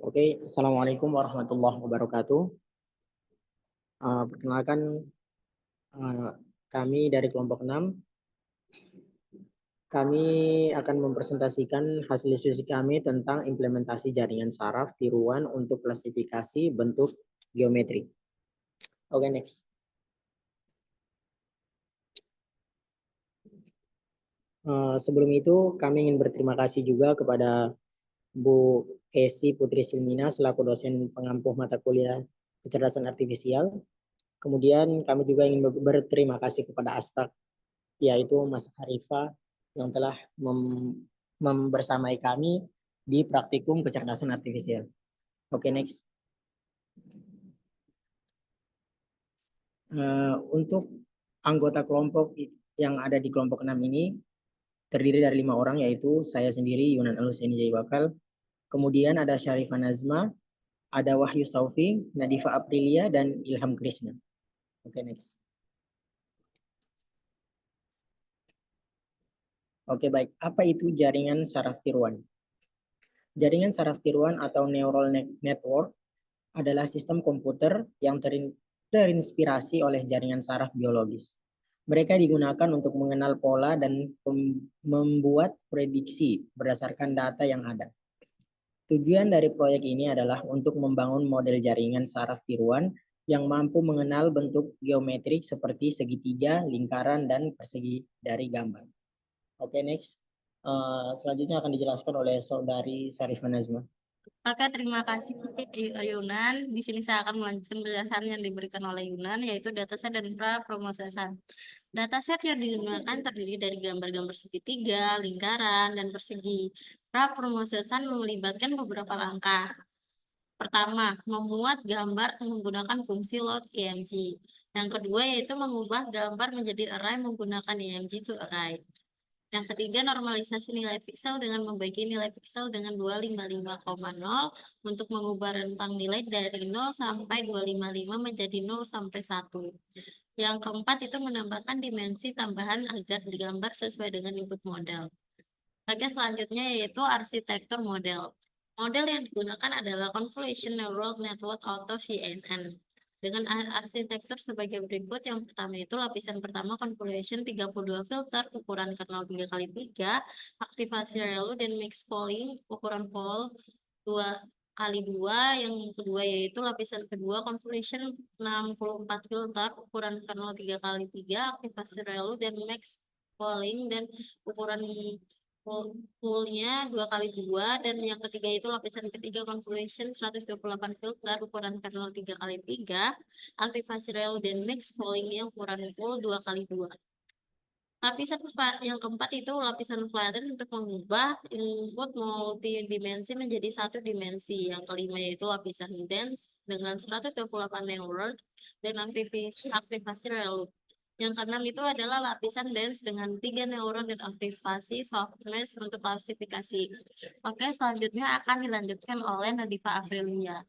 Oke, Assalamualaikum warahmatullahi wabarakatuh. Perkenalkan, uh, kami dari kelompok 6. Kami akan mempresentasikan hasil diskusi kami tentang implementasi jaringan saraf tiruan untuk klasifikasi bentuk geometri. Oke, next. Sebelum itu, kami ingin berterima kasih juga kepada Bu Esi Putri Silmina selaku dosen pengampu mata kuliah kecerdasan artifisial. Kemudian kami juga ingin berterima kasih kepada Aspak, yaitu Mas Arifa, yang telah membersamai kami di praktikum kecerdasan artifisial. Oke, next. Untuk anggota kelompok yang ada di kelompok 6 ini terdiri dari 5 orang, yaitu saya sendiri, Yunan Aluseni Jaibakal, kemudian ada Syarifah Nazma, ada Wahyu Saufi, Nadifa Aprilia, dan Ilham Krishna. Oke, next. Oke, baik. Apa itu jaringan saraf tiruan? Jaringan saraf tiruan atau neural network adalah sistem komputer yang terinspirasi oleh jaringan saraf biologis. Mereka digunakan untuk mengenal pola dan membuat prediksi berdasarkan data yang ada. Tujuan dari proyek ini adalah untuk membangun model jaringan saraf tiruan yang mampu mengenal bentuk geometrik seperti segitiga, lingkaran, dan persegi dari gambar. Oke, next. Selanjutnya akan dijelaskan oleh Saudari Sarifah Nazma. Oke, terima kasih Yunan. Di sini saya akan melanjutkan penjelasan yang diberikan oleh Yunan, yaitu dataset dan prapromosesan. Dataset yang digunakan terdiri dari gambar-gambar segitiga, lingkaran, dan persegi. Prapromosesan melibatkan beberapa langkah. Pertama, memuat gambar menggunakan fungsi load EMG. Yang kedua yaitu mengubah gambar menjadi array menggunakan EMG to array. Yang ketiga, normalisasi nilai piksel dengan membagi nilai piksel dengan 255,0 untuk mengubah rentang nilai dari 0 sampai 255 menjadi 0 sampai 1. Yang keempat itu menambahkan dimensi tambahan agar digambar sesuai dengan input model. Oke, selanjutnya yaitu arsitektur model. Model yang digunakan adalah Convolution Neural Network atau CNN. Dengan arsitektur sebagai berikut, yang pertama itu lapisan pertama convolution 32 filter ukuran kernel 3x3, aktivasi ReLU dan mix polling ukuran pol 2x2, yang kedua yaitu lapisan kedua convolution 64 filter ukuran kernel 3x3, aktivasi ReLU dan mix polling dan ukuran poolnya 2x2, dan yang ketiga itu lapisan ketiga convolution 128 filter ukuran kernel 3x3, aktivasi rel dan mix pollingnya ukuran pool 2x2. Lapisan yang keempat itu lapisan flatten untuk mengubah input multidimensi menjadi satu dimensi. Yang kelima yaitu lapisan dense dengan 128 neuron dan aktivasi rel. Yang keenam itu adalah lapisan dense dengan 3 neuron dan aktivasi softness untuk klasifikasi. Oke, selanjutnya akan dilanjutkan oleh Nadifa Aprilia.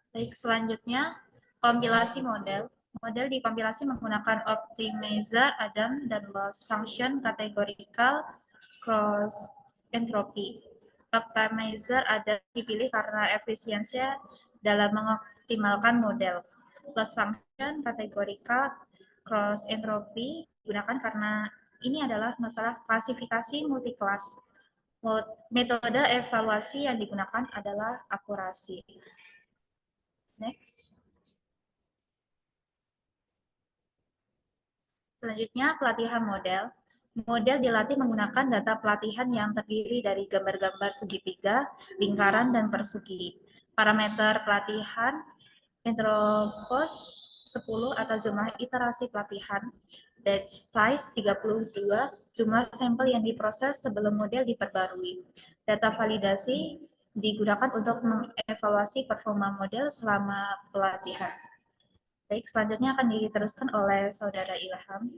Baik, selanjutnya kompilasi model. Model dikompilasi menggunakan optimizer, Adam, dan loss function categorical cross entropy. Optimizer Adam dipilih karena efisiensinya dalam mengoptimalkan model. Loss function categorical cross entropy digunakan karena ini adalah masalah klasifikasi multiklas. Metode evaluasi yang digunakan adalah akurasi. Next. Selanjutnya, pelatihan model. Model dilatih menggunakan data pelatihan yang terdiri dari gambar-gambar segitiga, lingkaran, dan persegi. Parameter pelatihan, entropos 10 atau jumlah iterasi pelatihan, batch size 32, jumlah sampel yang diproses sebelum model diperbarui. Data validasi digunakan untuk mengevaluasi performa model selama pelatihan. Baik, selanjutnya akan diteruskan oleh Saudara Ilham.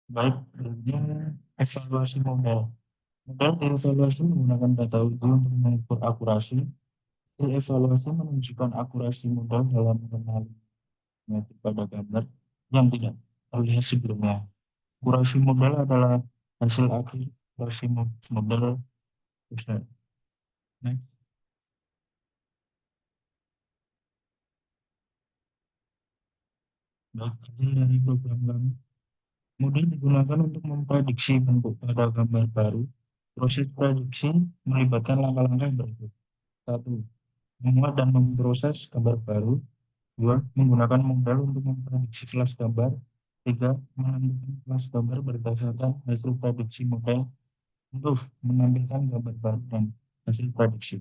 Baik, ini evaluasi model. Model dievaluasi menggunakan data uji untuk mengukur akurasi. Evaluasi menunjukkan akurasi model dalam mengenali geometri pada gambar. yang tidak terlihat sebelumnya. Akurasi model adalah hasil akhir versi model. Next. Baik, hasil dari program kami. Model digunakan untuk memprediksi bentuk pada gambar baru. Proses prediksi melibatkan langkah-langkah berikut. 1. Memuat dan memproses gambar baru. 2. Menggunakan model untuk memprediksi kelas gambar. 3. Menentukan kelas gambar berdasarkan hasil prediksi model untuk menampilkan gambar baru dan hasil prediksi.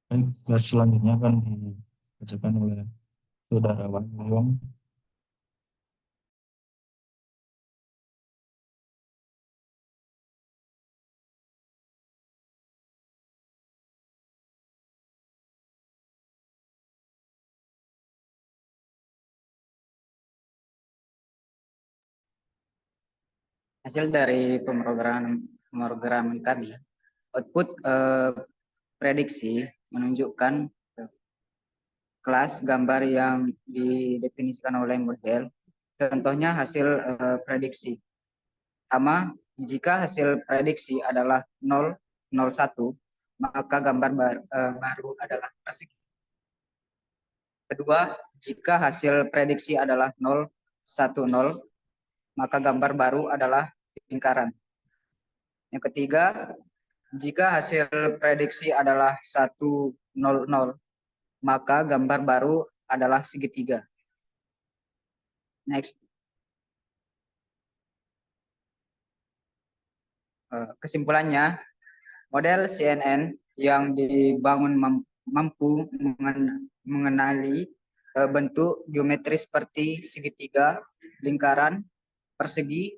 Baik, kelas selanjutnya akan dibacakan oleh Saudara Wan Wong. Hasil dari pemrograman kami, output prediksi menunjukkan kelas gambar yang didefinisikan oleh model. Contohnya hasil prediksi. Pertama, jika hasil prediksi adalah 0, 01, maka gambar baru adalah persegi. Kedua, jika hasil prediksi adalah 0, 10, maka gambar baru adalah lingkaran. Yang ketiga, jika hasil prediksi adalah 100, maka gambar baru adalah segitiga. Next. Kesimpulannya, model CNN yang dibangun mampu mengenali bentuk geometri seperti segitiga, lingkaran, persegi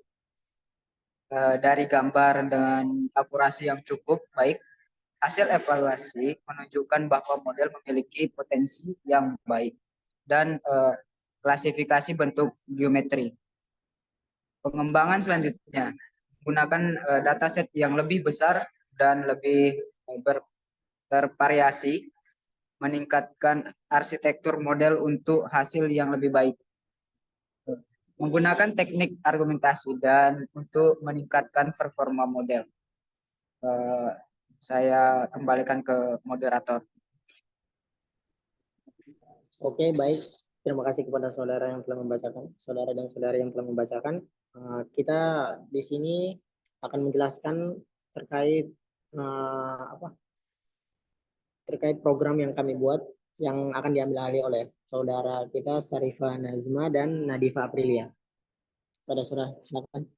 dari gambar dengan akurasi yang cukup baik. Hasil evaluasi menunjukkan bahwa model memiliki potensi yang baik dan klasifikasi bentuk geometri. Pengembangan selanjutnya menggunakan dataset yang lebih besar dan lebih bervariasi, meningkatkan arsitektur model untuk hasil yang lebih baik. Menggunakan teknik argumentasi dan untuk meningkatkan performa model. Saya kembalikan ke moderator. Oke, baik. Terima kasih kepada saudara yang telah membacakan, saudara dan saudari yang telah membacakan. Kita di sini akan menjelaskan terkait terkait program yang kami buat yang akan diambil alih oleh saudara kita Sarifah Nazma dan Nadifa Aprilia. Pada saudara, silakan.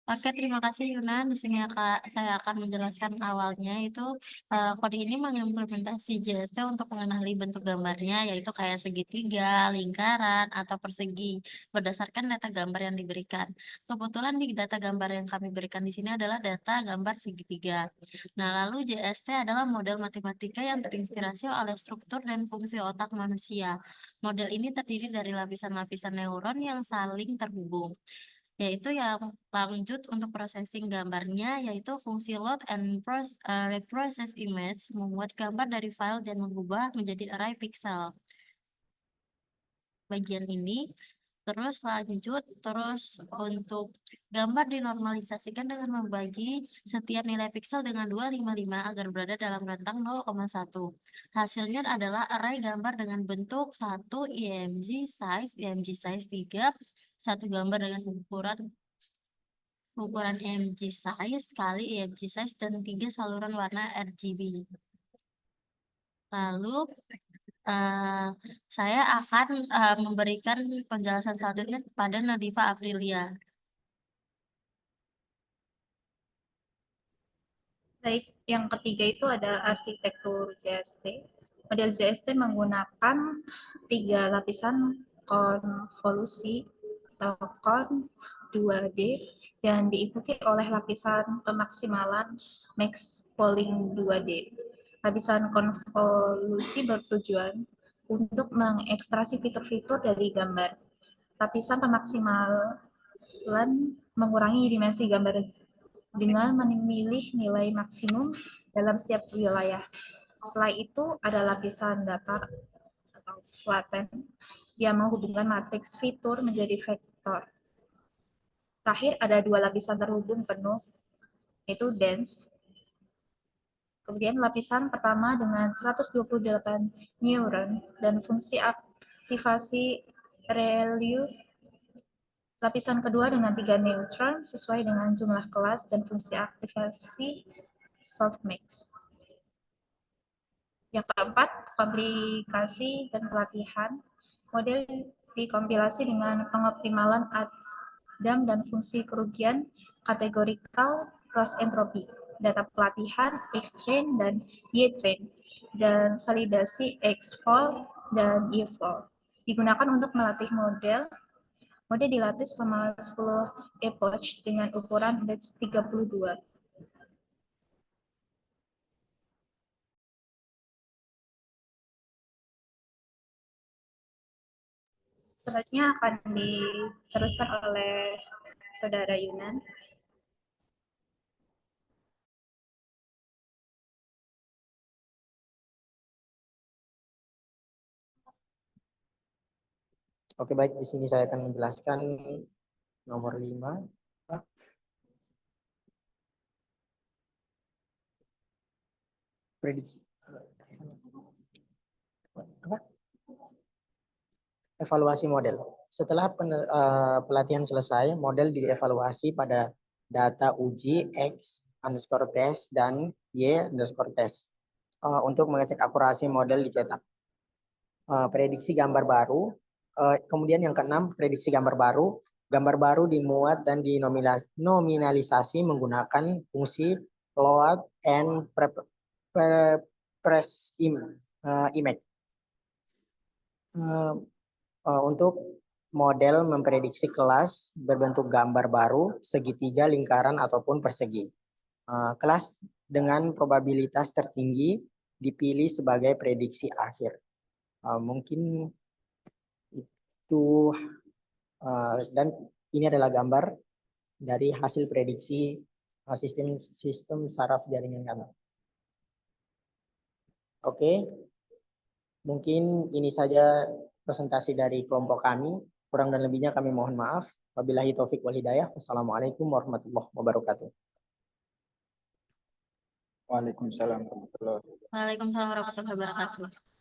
Oke, terima kasih Yunan. Di sini saya akan menjelaskan awalnya itu kode ini mengimplementasi JST untuk mengenali bentuk gambarnya, yaitu kayak segitiga, lingkaran, atau persegi berdasarkan data gambar yang diberikan. Kebetulan di data gambar yang kami berikan di sini adalah data gambar segitiga. Nah, lalu JST adalah model matematika yang terinspirasi oleh struktur dan fungsi otak manusia. Model ini terdiri dari lapisan-lapisan neuron yang saling terhubung, yaitu yang lanjut untuk processing gambarnya, yaitu fungsi load and reprocess image, membuat gambar dari file dan mengubah menjadi array pixel. Bagian ini terus lanjut, terus untuk gambar dinormalisasikan dengan membagi setiap nilai pixel dengan 255 agar berada dalam rentang 0,1. Hasilnya adalah array gambar dengan bentuk 1 img size 3, satu gambar dengan ukuran img size kali img size dan 3 saluran warna RGB. Lalu saya akan memberikan penjelasan selanjutnya kepada Nadifa Aprilia. Baik, yang ketiga itu ada arsitektur JST. Model JST menggunakan 3 lapisan konvolusi atau kon 2D yang diikuti oleh lapisan pemaksimalan max polling 2D. Lapisan konvolusi bertujuan untuk mengekstraksi fitur-fitur dari gambar. Lapisan pemaksimalan mengurangi dimensi gambar dengan memilih nilai maksimum dalam setiap wilayah. Setelah itu ada lapisan datar atau flatten yang menghubungkan matriks fitur menjadi vektor. Terakhir ada dua lapisan terhubung penuh, yaitu dense. Kemudian lapisan pertama dengan 128 neuron dan fungsi aktivasi ReLU. Lapisan kedua dengan 3 neutron sesuai dengan jumlah kelas dan fungsi aktivasi softmax. Yang keempat, komplikasi dan pelatihan. Model dikompilasi dengan pengoptimalan Adam dan fungsi kerugian kategorikal cross entropy, data pelatihan X-train dan Y-train, dan validasi X-fold dan Y-fold. Digunakan untuk melatih model. Model dilatih selama 10 epoch dengan ukuran batch 32. Selanjutnya akan diteruskan oleh Saudara Yunan. Oke, baik. Di sini saya akan menjelaskan nomor 5. Prediksi. Evaluasi model. Setelah pelatihan selesai, model dievaluasi pada data uji X_test dan Y_test untuk mengecek akurasi model dicetak. Prediksi gambar baru. Kemudian yang keenam, prediksi gambar baru. Gambar baru dimuat dan dinominalisasi menggunakan fungsi load and press image. Untuk model memprediksi kelas berbentuk gambar baru, segitiga, lingkaran, ataupun persegi. Kelas dengan probabilitas tertinggi dipilih sebagai prediksi akhir. Mungkin itu, dan ini adalah gambar dari hasil prediksi sistem saraf jaringan gambar. Oke, mungkin ini saja presentasi dari kelompok kami. Kurang dan lebihnya kami mohon maaf. Wabillahi taufik wal hidayah. Wassalamualaikum warahmatullahi wabarakatuh. Waalaikumsalam warahmatullahi wabarakatuh. Waalaikumsalam warahmatullahi wabarakatuh.